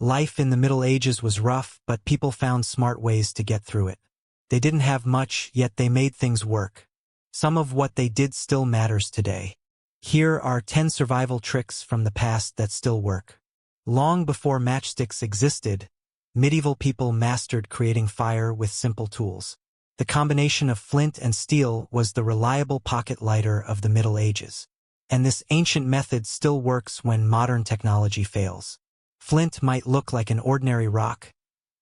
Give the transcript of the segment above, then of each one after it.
Life in the Middle Ages was rough, but people found smart ways to get through it. They didn't have much, yet they made things work. Some of what they did still matters today. Here are 10 survival tricks from the past that still work. Long before matchsticks existed, medieval people mastered creating fire with simple tools. The combination of flint and steel was the reliable pocket lighter of the Middle Ages. And this ancient method still works when modern technology fails. Flint might look like an ordinary rock,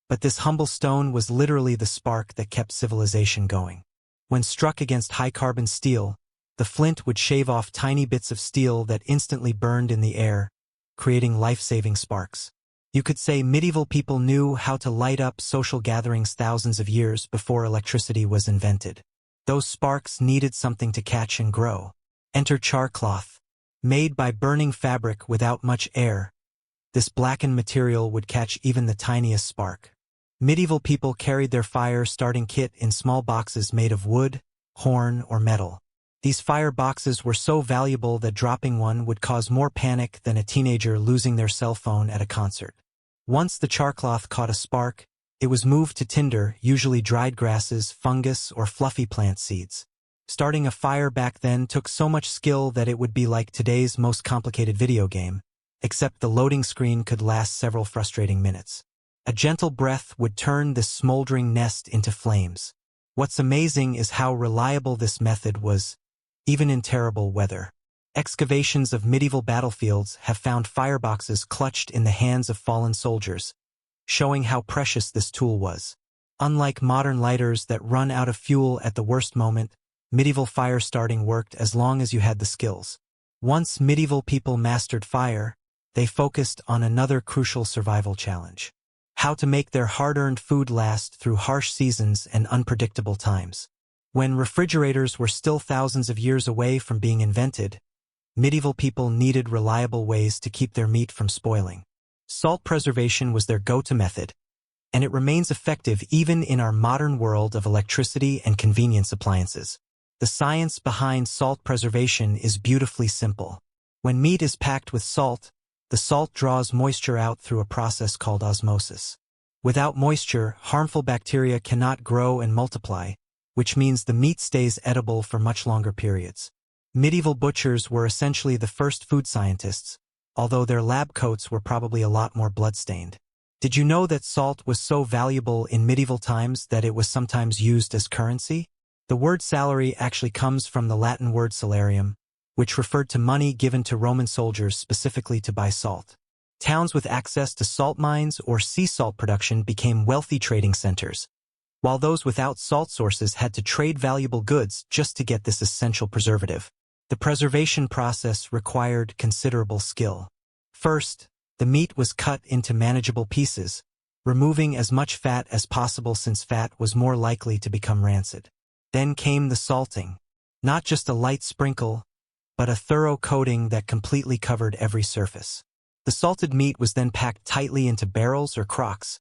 but this humble stone was literally the spark that kept civilization going. When struck against high-carbon steel, the flint would shave off tiny bits of steel that instantly burned in the air, creating life-saving sparks. You could say medieval people knew how to light up social gatherings thousands of years before electricity was invented. Those sparks needed something to catch and grow. Enter charcloth. Made by burning fabric without much air, this blackened material would catch even the tiniest spark. Medieval people carried their fire-starting kit in small boxes made of wood, horn, or metal. These fire boxes were so valuable that dropping one would cause more panic than a teenager losing their cell phone at a concert. Once the charcloth caught a spark, it was moved to tinder, usually dried grasses, fungus, or fluffy plant seeds. Starting a fire back then took so much skill that it would be like today's most complicated video game, except the loading screen could last several frustrating minutes. A gentle breath would turn this smoldering nest into flames. What's amazing is how reliable this method was, even in terrible weather. Excavations of medieval battlefields have found fireboxes clutched in the hands of fallen soldiers, showing how precious this tool was. Unlike modern lighters that run out of fuel at the worst moment, medieval fire starting worked as long as you had the skills. Once medieval people mastered fire, they focused on another crucial survival challenge: how to make their hard-earned food last through harsh seasons and unpredictable times. When refrigerators were still thousands of years away from being invented, medieval people needed reliable ways to keep their meat from spoiling. Salt preservation was their go-to method, and it remains effective even in our modern world of electricity and convenience appliances. The science behind salt preservation is beautifully simple. When meat is packed with salt, the salt draws moisture out through a process called osmosis. Without moisture, harmful bacteria cannot grow and multiply, which means the meat stays edible for much longer periods. Medieval butchers were essentially the first food scientists, although their lab coats were probably a lot more blood-stained. Did you know that salt was so valuable in medieval times that it was sometimes used as currency? The word salary actually comes from the Latin word salarium, which referred to money given to Roman soldiers specifically to buy salt. Towns with access to salt mines or sea salt production became wealthy trading centers, while those without salt sources had to trade valuable goods just to get this essential preservative. The preservation process required considerable skill. First, the meat was cut into manageable pieces, removing as much fat as possible since fat was more likely to become rancid. Then came the salting. Not just a light sprinkle, but a thorough coating that completely covered every surface. The salted meat was then packed tightly into barrels or crocks,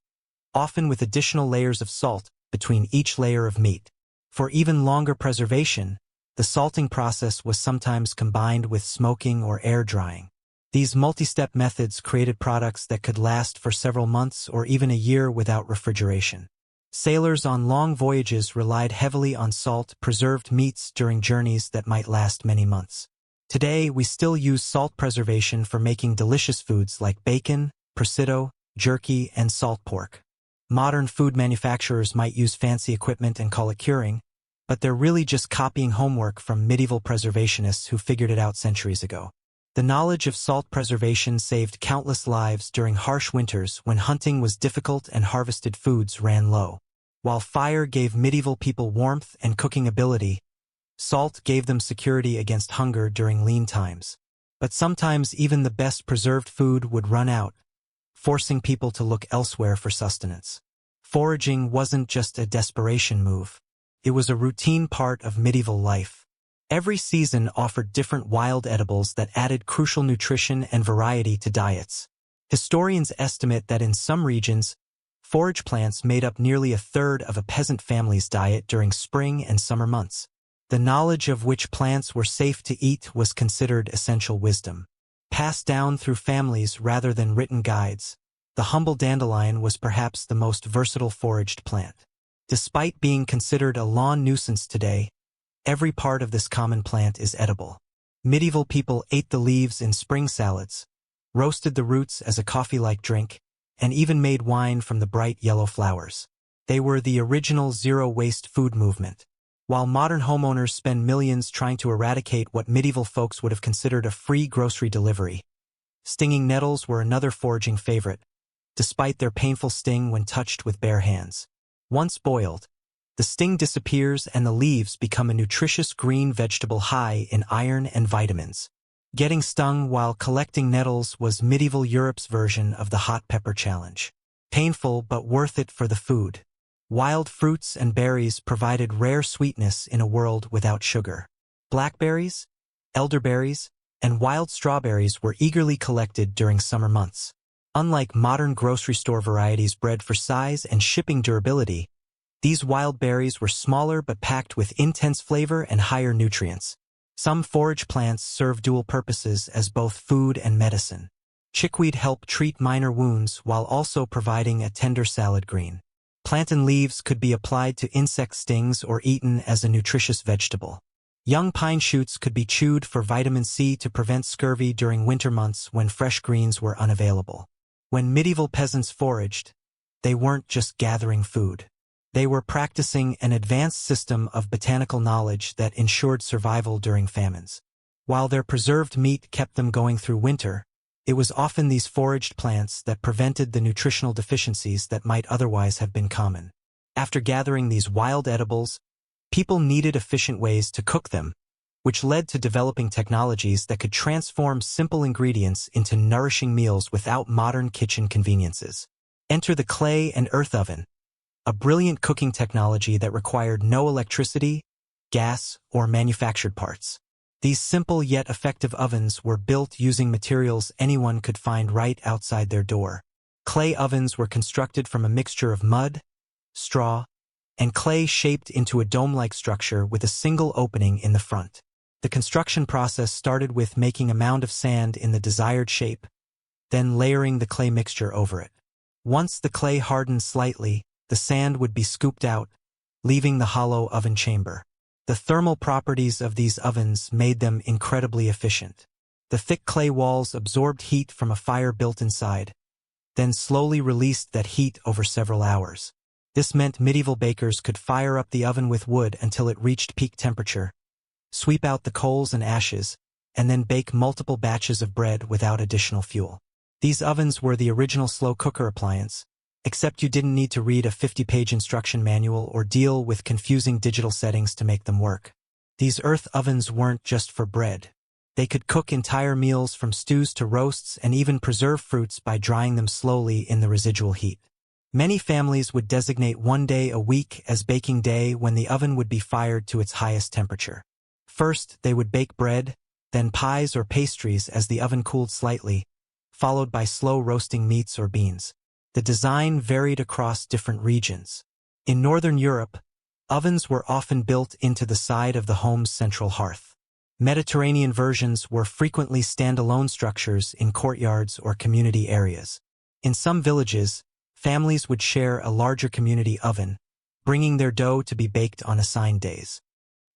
often with additional layers of salt between each layer of meat. For even longer preservation, the salting process was sometimes combined with smoking or air drying. These multi-step methods created products that could last for several months or even a year without refrigeration. Sailors on long voyages relied heavily on salt-preserved meats during journeys that might last many months. Today, we still use salt preservation for making delicious foods like bacon, prosciutto, jerky, and salt pork. Modern food manufacturers might use fancy equipment and call it curing, but they're really just copying homework from medieval preservationists who figured it out centuries ago. The knowledge of salt preservation saved countless lives during harsh winters when hunting was difficult and harvested foods ran low. While fire gave medieval people warmth and cooking ability, salt gave them security against hunger during lean times. But sometimes even the best preserved food would run out, forcing people to look elsewhere for sustenance. Foraging wasn't just a desperation move. It was a routine part of medieval life. Every season offered different wild edibles that added crucial nutrition and variety to diets. Historians estimate that in some regions, forage plants made up nearly a third of a peasant family's diet during spring and summer months. The knowledge of which plants were safe to eat was considered essential wisdom, passed down through families rather than written guides. The humble dandelion was perhaps the most versatile foraged plant. Despite being considered a lawn nuisance today, every part of this common plant is edible. Medieval people ate the leaves in spring salads, roasted the roots as a coffee-like drink, and even made wine from the bright yellow flowers. They were the original zero-waste food movement. While modern homeowners spend millions trying to eradicate what medieval folks would have considered a free grocery delivery, stinging nettles were another foraging favorite, despite their painful sting when touched with bare hands. Once boiled, the sting disappears and the leaves become a nutritious green vegetable high in iron and vitamins. Getting stung while collecting nettles was medieval Europe's version of the hot pepper challenge. Painful but worth it for the food. Wild fruits and berries provided rare sweetness in a world without sugar. Blackberries, elderberries, and wild strawberries were eagerly collected during summer months. Unlike modern grocery store varieties bred for size and shipping durability, these wild berries were smaller but packed with intense flavor and higher nutrients. Some forage plants serve dual purposes as both food and medicine. Chickweed helped treat minor wounds while also providing a tender salad green. Plantain leaves could be applied to insect stings or eaten as a nutritious vegetable. Young pine shoots could be chewed for vitamin C to prevent scurvy during winter months when fresh greens were unavailable. When medieval peasants foraged, they weren't just gathering food. They were practicing an advanced system of botanical knowledge that ensured survival during famines. While their preserved meat kept them going through winter, it was often these foraged plants that prevented the nutritional deficiencies that might otherwise have been common. After gathering these wild edibles, people needed efficient ways to cook them, which led to developing technologies that could transform simple ingredients into nourishing meals without modern kitchen conveniences. Enter the clay and earth oven, a brilliant cooking technology that required no electricity, gas, or manufactured parts. These simple yet effective ovens were built using materials anyone could find right outside their door. Clay ovens were constructed from a mixture of mud, straw, and clay shaped into a dome-like structure with a single opening in the front. The construction process started with making a mound of sand in the desired shape, then layering the clay mixture over it. Once the clay hardened slightly, the sand would be scooped out, leaving the hollow oven chamber. The thermal properties of these ovens made them incredibly efficient. The thick clay walls absorbed heat from a fire built inside, then slowly released that heat over several hours. This meant medieval bakers could fire up the oven with wood until it reached peak temperature, sweep out the coals and ashes, and then bake multiple batches of bread without additional fuel. These ovens were the original slow cooker appliance, except you didn't need to read a 50-page instruction manual or deal with confusing digital settings to make them work. These earth ovens weren't just for bread. They could cook entire meals from stews to roasts and even preserve fruits by drying them slowly in the residual heat. Many families would designate one day a week as baking day when the oven would be fired to its highest temperature. First, they would bake bread, then pies or pastries as the oven cooled slightly, followed by slow roasting meats or beans. The design varied across different regions. In Northern Europe, ovens were often built into the side of the home's central hearth. Mediterranean versions were frequently standalone structures in courtyards or community areas. In some villages, families would share a larger community oven, bringing their dough to be baked on assigned days.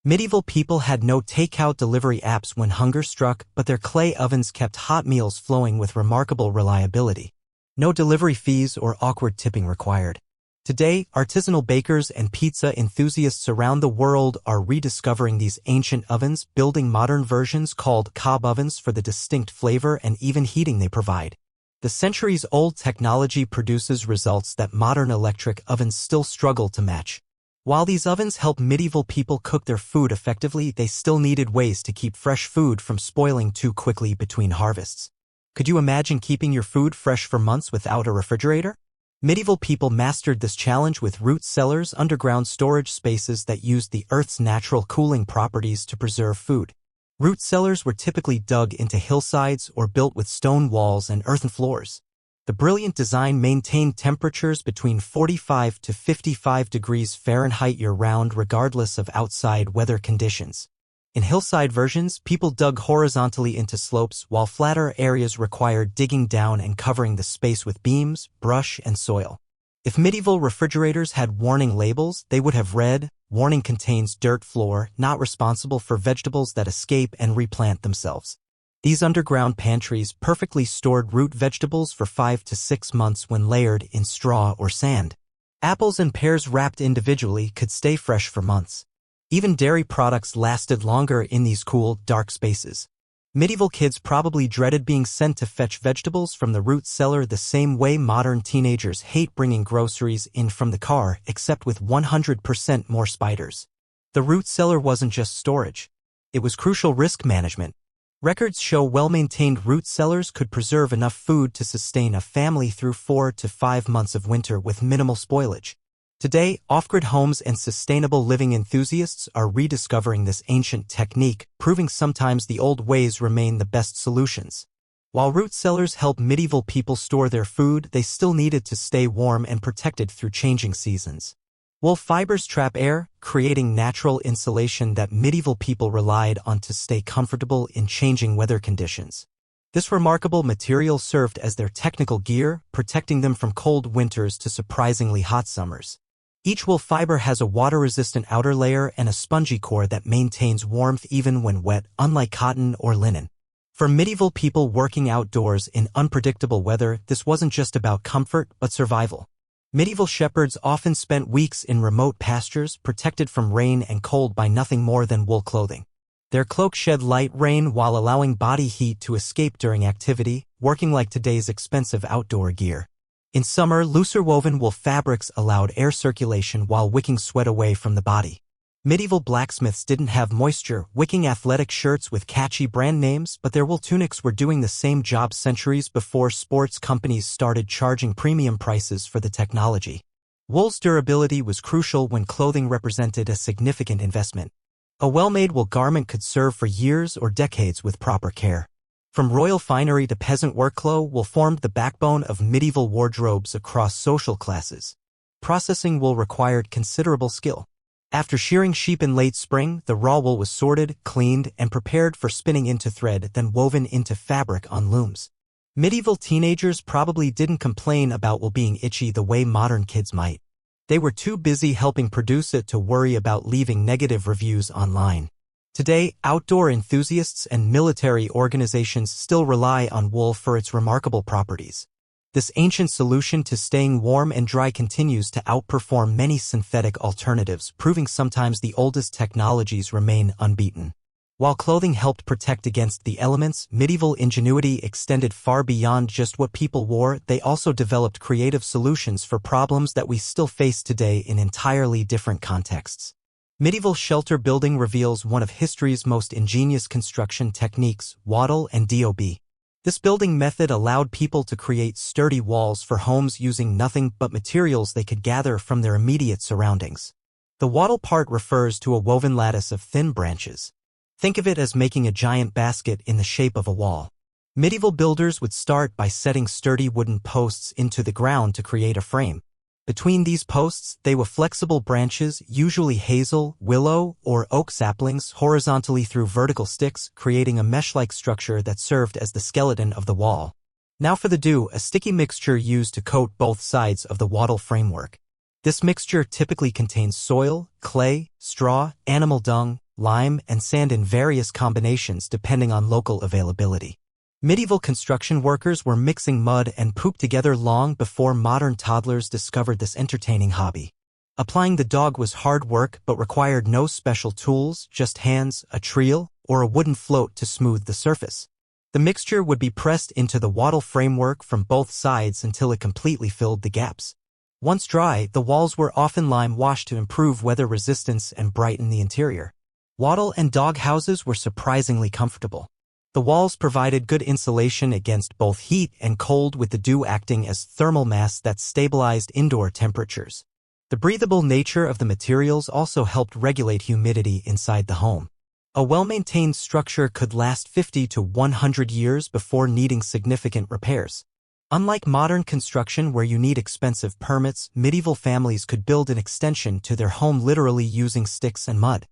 Medieval people had no takeout delivery apps when hunger struck, but their clay ovens kept hot meals flowing with remarkable reliability. No delivery fees or awkward tipping required. Today, artisanal bakers and pizza enthusiasts around the world are rediscovering these ancient ovens, building modern versions called cob ovens for the distinct flavor and even heating they provide. The centuries-old technology produces results that modern electric ovens still struggle to match. While these ovens help medieval people cook their food effectively, they still needed ways to keep fresh food from spoiling too quickly between harvests. Could you imagine keeping your food fresh for months without a refrigerator? Medieval people mastered this challenge with root cellars, underground storage spaces that used the earth's natural cooling properties to preserve food. Root cellars were typically dug into hillsides or built with stone walls and earthen floors. The brilliant design maintained temperatures between 45 to 55 degrees Fahrenheit year-round regardless of outside weather conditions. In hillside versions, people dug horizontally into slopes, while flatter areas required digging down and covering the space with beams, brush, and soil. If medieval refrigerators had warning labels, they would have read, "Warning contains dirt floor, not responsible for vegetables that escape and replant themselves." These underground pantries perfectly stored root vegetables for 5 to 6 months when layered in straw or sand. Apples and pears wrapped individually could stay fresh for months. Even dairy products lasted longer in these cool, dark spaces. Medieval kids probably dreaded being sent to fetch vegetables from the root cellar the same way modern teenagers hate bringing groceries in from the car, except with 100% more spiders. The root cellar wasn't just storage. It was crucial risk management. Records show well-maintained root cellars could preserve enough food to sustain a family through 4 to 5 months of winter with minimal spoilage. Today, off-grid homes and sustainable living enthusiasts are rediscovering this ancient technique, proving sometimes the old ways remain the best solutions. While root cellars helped medieval people store their food, they still needed to stay warm and protected through changing seasons. Wool fibers trap air, creating natural insulation that medieval people relied on to stay comfortable in changing weather conditions. This remarkable material served as their technical gear, protecting them from cold winters to surprisingly hot summers. Each wool fiber has a water-resistant outer layer and a spongy core that maintains warmth even when wet, unlike cotton or linen. For medieval people working outdoors in unpredictable weather, this wasn't just about comfort, but survival. Medieval shepherds often spent weeks in remote pastures, protected from rain and cold by nothing more than wool clothing. Their cloak shed light rain while allowing body heat to escape during activity, working like today's expensive outdoor gear. In summer, looser woven wool fabrics allowed air circulation while wicking sweat away from the body. Medieval blacksmiths didn't have moisture, wicking athletic shirts with catchy brand names, but their wool tunics were doing the same job centuries before sports companies started charging premium prices for the technology. Wool's durability was crucial when clothing represented a significant investment. A well-made wool garment could serve for years or decades with proper care. From royal finery to peasant workcloth, wool formed the backbone of medieval wardrobes across social classes. Processing wool required considerable skill. After shearing sheep in late spring, the raw wool was sorted, cleaned, and prepared for spinning into thread, then woven into fabric on looms. Medieval teenagers probably didn't complain about wool being itchy the way modern kids might. They were too busy helping produce it to worry about leaving negative reviews online. Today, outdoor enthusiasts and military organizations still rely on wool for its remarkable properties. This ancient solution to staying warm and dry continues to outperform many synthetic alternatives, proving sometimes the oldest technologies remain unbeaten. While clothing helped protect against the elements, medieval ingenuity extended far beyond just what people wore. They also developed creative solutions for problems that we still face today in entirely different contexts. Medieval shelter building reveals one of history's most ingenious construction techniques, wattle and dob. This building method allowed people to create sturdy walls for homes using nothing but materials they could gather from their immediate surroundings. The wattle part refers to a woven lattice of thin branches. Think of it as making a giant basket in the shape of a wall. Medieval builders would start by setting sturdy wooden posts into the ground to create a frame. Between these posts, they were flexible branches, usually hazel, willow, or oak saplings, horizontally through vertical sticks, creating a mesh-like structure that served as the skeleton of the wall. Now for the dough, a sticky mixture used to coat both sides of the wattle framework. This mixture typically contains soil, clay, straw, animal dung, lime, and sand in various combinations depending on local availability. Medieval construction workers were mixing mud and poop together long before modern toddlers discovered this entertaining hobby. Applying the dog was hard work but required no special tools, just hands, a treel, or a wooden float to smooth the surface. The mixture would be pressed into the wattle framework from both sides until it completely filled the gaps. Once dry, the walls were often lime-washed to improve weather resistance and brighten the interior. Wattle and dog houses were surprisingly comfortable. The walls provided good insulation against both heat and cold, with the dew acting as thermal mass that stabilized indoor temperatures. The breathable nature of the materials also helped regulate humidity inside the home. A well-maintained structure could last 50 to 100 years before needing significant repairs. Unlike modern construction where you need expensive permits, medieval families could build an extension to their home literally using sticks and mud.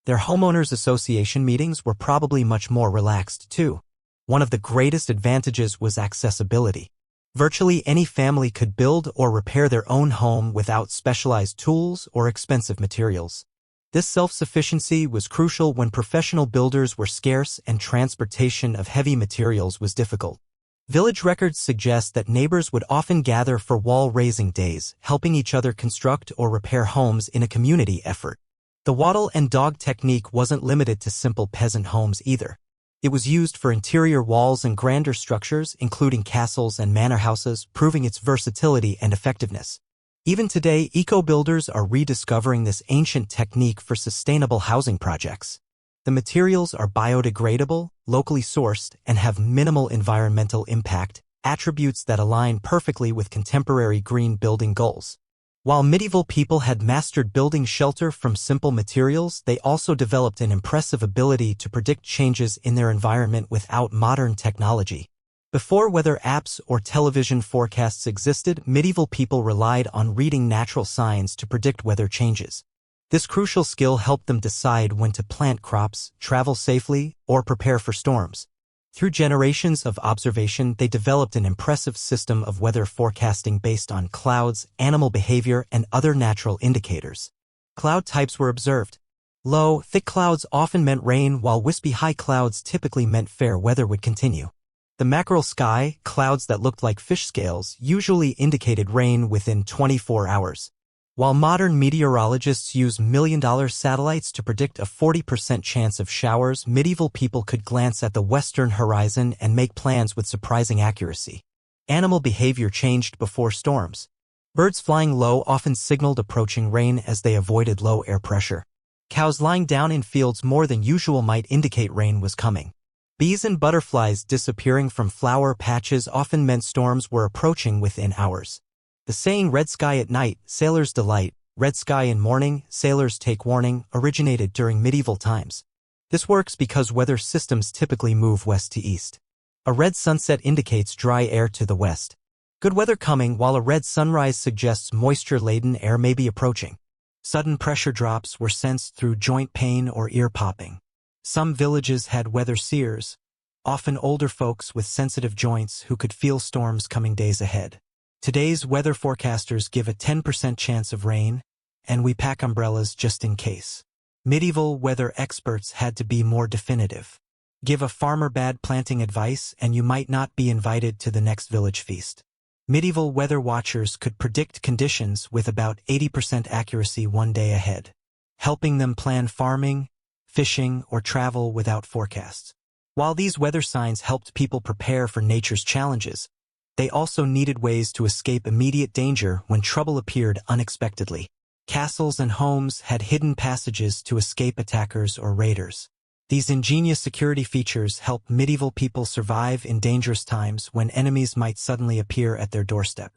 Their homeowners association meetings were probably much more relaxed too. One of the greatest advantages was accessibility. Virtually any family could build or repair their own home without specialized tools or expensive materials. This self-sufficiency was crucial when professional builders were scarce and transportation of heavy materials was difficult. Village records suggest that neighbors would often gather for wall-raising days, helping each other construct or repair homes in a community effort. The wattle and dog technique wasn't limited to simple peasant homes either. It was used for interior walls and grander structures, including castles and manor houses, proving its versatility and effectiveness. Even today, eco-builders are rediscovering this ancient technique for sustainable housing projects. The materials are biodegradable, locally sourced, and have minimal environmental impact, attributes that align perfectly with contemporary green building goals. While medieval people had mastered building shelter from simple materials, they also developed an impressive ability to predict changes in their environment without modern technology. Before weather apps or television forecasts existed, medieval people relied on reading natural signs to predict weather changes. This crucial skill helped them decide when to plant crops, travel safely, or prepare for storms. Through generations of observation, they developed an impressive system of weather forecasting based on clouds, animal behavior, and other natural indicators. Cloud types were observed. Low, thick clouds often meant rain, while wispy high clouds typically meant fair weather would continue. The mackerel sky, clouds that looked like fish scales, usually indicated rain within 24 hours. While modern meteorologists use million-dollar satellites to predict a 40% chance of showers, medieval people could glance at the western horizon and make plans with surprising accuracy. Animal behavior changed before storms. Birds flying low often signaled approaching rain as they avoided low air pressure. Cows lying down in fields more than usual might indicate rain was coming. Bees and butterflies disappearing from flower patches often meant storms were approaching within hours. The saying "red sky at night, sailors delight, red sky in morning, sailors take warning" originated during medieval times. This works because weather systems typically move west to east. A red sunset indicates dry air to the west. Good weather coming, while a red sunrise suggests moisture-laden air may be approaching. Sudden pressure drops were sensed through joint pain or ear popping. Some villages had weather seers, often older folks with sensitive joints who could feel storms coming days ahead. Today's weather forecasters give a 10% chance of rain, and we pack umbrellas just in case. Medieval weather experts had to be more definitive. Give a farmer bad planting advice and you might not be invited to the next village feast. Medieval weather watchers could predict conditions with about 80% accuracy one day ahead, helping them plan farming, fishing, or travel without forecasts. While these weather signs helped people prepare for nature's challenges, they also needed ways to escape immediate danger when trouble appeared unexpectedly. Castles and homes had hidden passages to escape attackers or raiders. These ingenious security features helped medieval people survive in dangerous times when enemies might suddenly appear at their doorstep.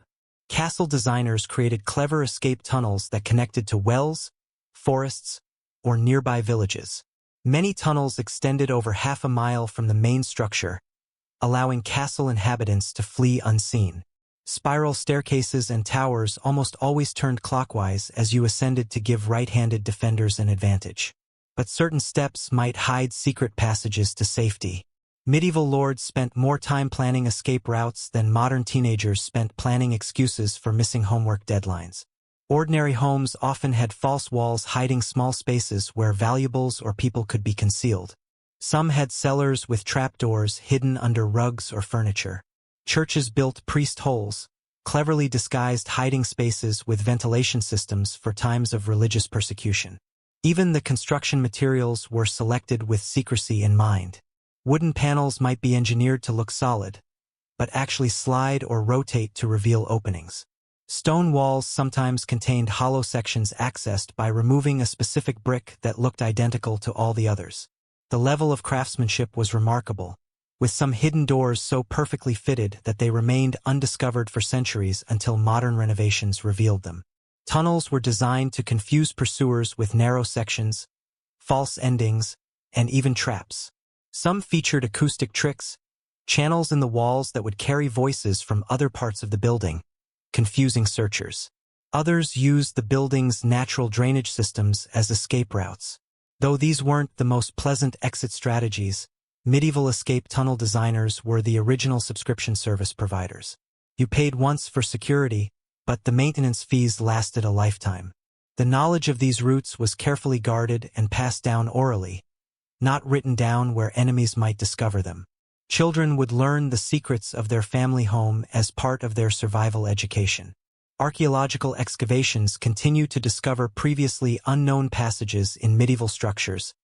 Castle designers created clever escape tunnels that connected to wells, forests, or nearby villages. Many tunnels extended over half a mile from the main structure, allowing castle inhabitants to flee unseen. Spiral staircases and towers almost always turned clockwise as you ascended to give right-handed defenders an advantage. But certain steps might hide secret passages to safety. Medieval lords spent more time planning escape routes than modern teenagers spent planning excuses for missing homework deadlines. Ordinary homes often had false walls hiding small spaces where valuables or people could be concealed. Some had cellars with trapdoors hidden under rugs or furniture. Churches built priest holes, cleverly disguised hiding spaces with ventilation systems for times of religious persecution. Even the construction materials were selected with secrecy in mind. Wooden panels might be engineered to look solid, but actually slide or rotate to reveal openings. Stone walls sometimes contained hollow sections accessed by removing a specific brick that looked identical to all the others. The level of craftsmanship was remarkable, with some hidden doors so perfectly fitted that they remained undiscovered for centuries until modern renovations revealed them. Tunnels were designed to confuse pursuers with narrow sections, false endings, and even traps. Some featured acoustic tricks, channels in the walls that would carry voices from other parts of the building, confusing searchers. Others used the building's natural drainage systems as escape routes. Though these weren't the most pleasant exit strategies, medieval escape tunnel designers were the original subscription service providers. You paid once for security, but the maintenance fees lasted a lifetime. The knowledge of these routes was carefully guarded and passed down orally, not written down where enemies might discover them. Children would learn the secrets of their family home as part of their survival education. Archaeological excavations continue to discover previously unknown passages in medieval structures,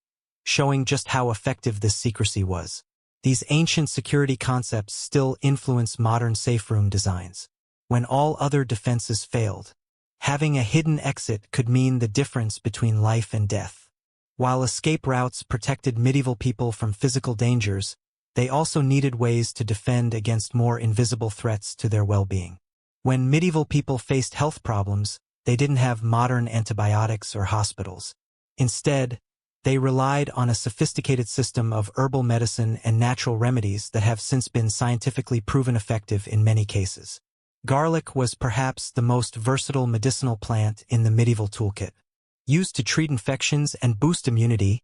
showing just how effective this secrecy was. These ancient security concepts still influence modern safe room designs. When all other defenses failed, having a hidden exit could mean the difference between life and death. While escape routes protected medieval people from physical dangers, they also needed ways to defend against more invisible threats to their well-being. When medieval people faced health problems, they didn't have modern antibiotics or hospitals. Instead, they relied on a sophisticated system of herbal medicine and natural remedies that have since been scientifically proven effective in many cases. Garlic was perhaps the most versatile medicinal plant in the medieval toolkit. Used to treat infections and boost immunity,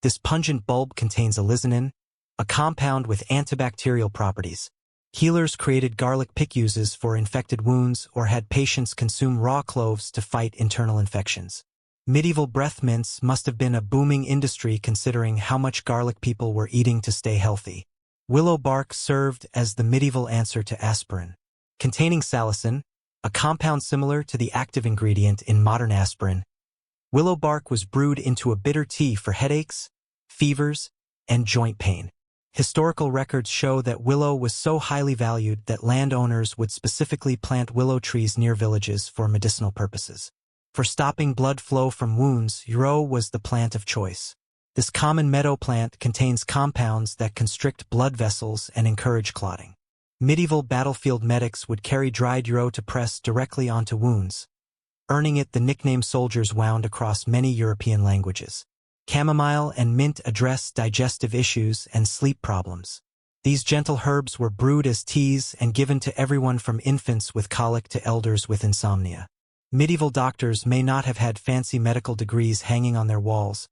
this pungent bulb contains alizanin, a compound with antibacterial properties. Healers created garlic picuses for infected wounds or had patients consume raw cloves to fight internal infections. Medieval breath mints must have been a booming industry considering how much garlic people were eating to stay healthy. Willow bark served as the medieval answer to aspirin. Containing salicin, a compound similar to the active ingredient in modern aspirin, willow bark was brewed into a bitter tea for headaches, fevers, and joint pain. Historical records show that willow was so highly valued that landowners would specifically plant willow trees near villages for medicinal purposes. For stopping blood flow from wounds, yarrow was the plant of choice. This common meadow plant contains compounds that constrict blood vessels and encourage clotting. Medieval battlefield medics would carry dried yarrow to press directly onto wounds, earning it the nickname soldiers wound across many European languages. Chamomile and mint address digestive issues and sleep problems. These gentle herbs were brewed as teas and given to everyone from infants with colic to elders with insomnia. Medieval doctors may not have had fancy medical degrees hanging on their walls,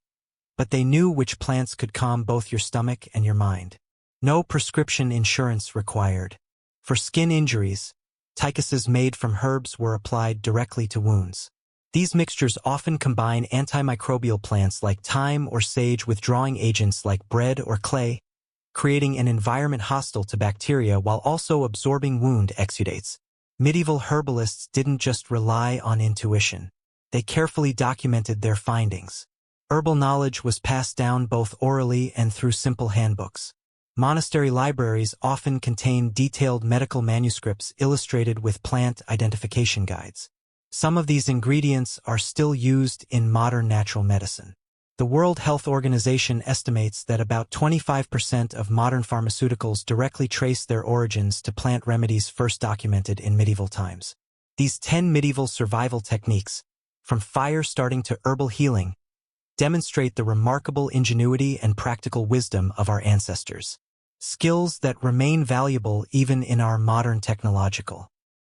but they knew which plants could calm both your stomach and your mind. No prescription insurance required. For skin injuries, ticuses made from herbs were applied directly to wounds. These mixtures often combine antimicrobial plants like thyme or sage with drawing agents like bread or clay, creating an environment hostile to bacteria while also absorbing wound exudates. Medieval herbalists didn't just rely on intuition. They carefully documented their findings. Herbal knowledge was passed down both orally and through simple handbooks. Monastery libraries often contain detailed medical manuscripts illustrated with plant identification guides. Some of these ingredients are still used in modern natural medicine. The World Health Organization estimates that about 25% of modern pharmaceuticals directly trace their origins to plant remedies first documented in medieval times. These 10 medieval survival techniques, from fire starting to herbal healing, demonstrate the remarkable ingenuity and practical wisdom of our ancestors. Skills that remain valuable even in our modern technological